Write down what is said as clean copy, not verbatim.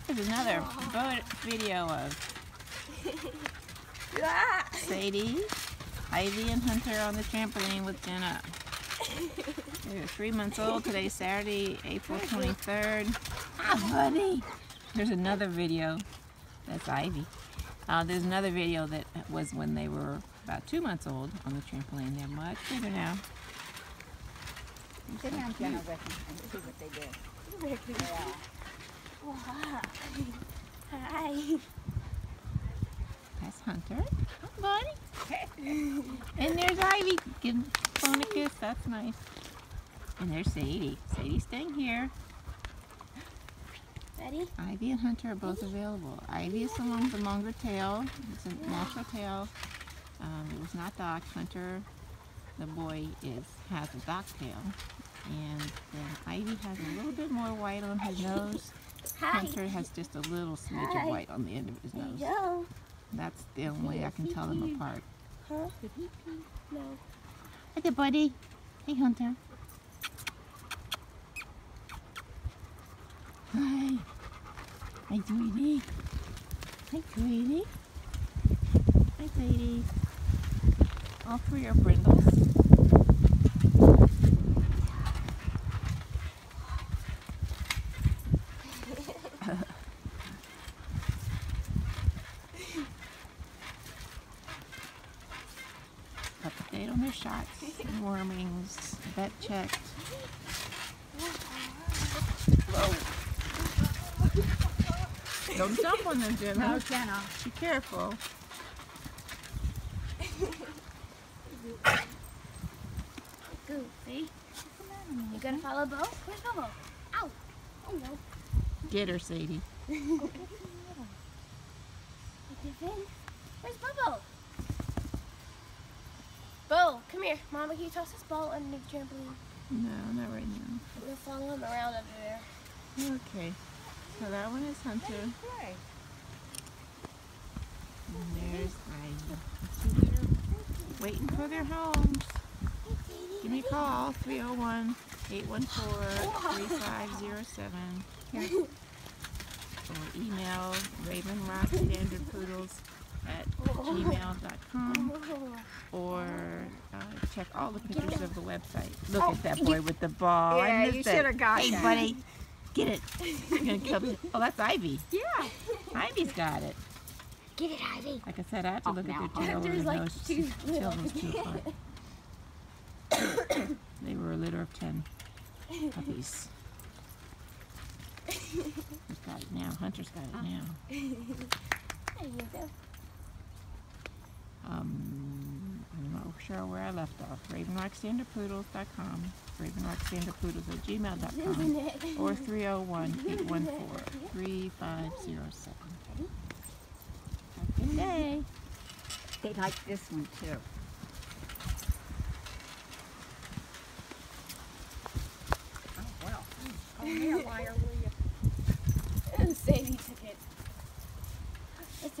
There's another video of Sadie, Ivy, and Hunter on the trampoline with Jenna. They're 3 months old. Today's Saturday, April 23rd. Ah, buddy. There's another video. That's Ivy. There's another video that was when they were about 2 months old on the trampoline. They're much bigger now. Sit down, Jenna, with them and see what they do. Yeah. Wow. Hi. That's Hunter. Hi, buddy. And there's Ivy. Give phone a kiss. That's nice. And there's Sadie. Sadie's staying here. Ready? Ivy and Hunter are both available. Ivy is the one with the longer tail. It's a natural tail. It was not docked. Hunter, the boy, has a docked tail. And then Ivy has a little bit more white on his nose. Hi. Hunter has just a little smidge of white on the end of his nose. Yo. That's the only way I can tell them apart. Huh? No. Hi there, buddy. Hey, Hunter. Hi. Hi, Tweety. Hi, Tweety. Hi, Tweety. All three are brindles. Update on their shots and wormings. Vet checked. Whoa. Don't jump on them, Jenna. No, Jenna. Be careful. Goofy. You gonna follow Bo? Where's Bo? Ow. Oh no. Get her, Sadie. Where's Bobo? Bo, come here. Mama, can you toss this ball under the trampoline? No, not right now. I'm gonna follow him around under there. Okay. So that one is Hunter. Right. And there's Ivy. Waiting for their homes. Give me a call, 301-814-3507. Or email ravenrockstandardpoodles@gmail.com. Or check all the pictures of the website. Look at that boy with the ball. Yeah, I missed you it. should have got Hey, that. buddy, get it. You're gonna kill me. Oh, that's Ivy. Yeah. Ivy's got it. Get it, Ivy. Like I said, I have to look at now. their tail or Hunter's their like nose. too Tail was too apart. They were a litter of 10 puppies. Who's got it now? Hunter's got it now. There you go. I'm not sure where I left off. RavenRockStandardPoodles.com, RavenRockStandardPoodles@gmail.com, or 301-814-3507. Have a good day. They like this one too.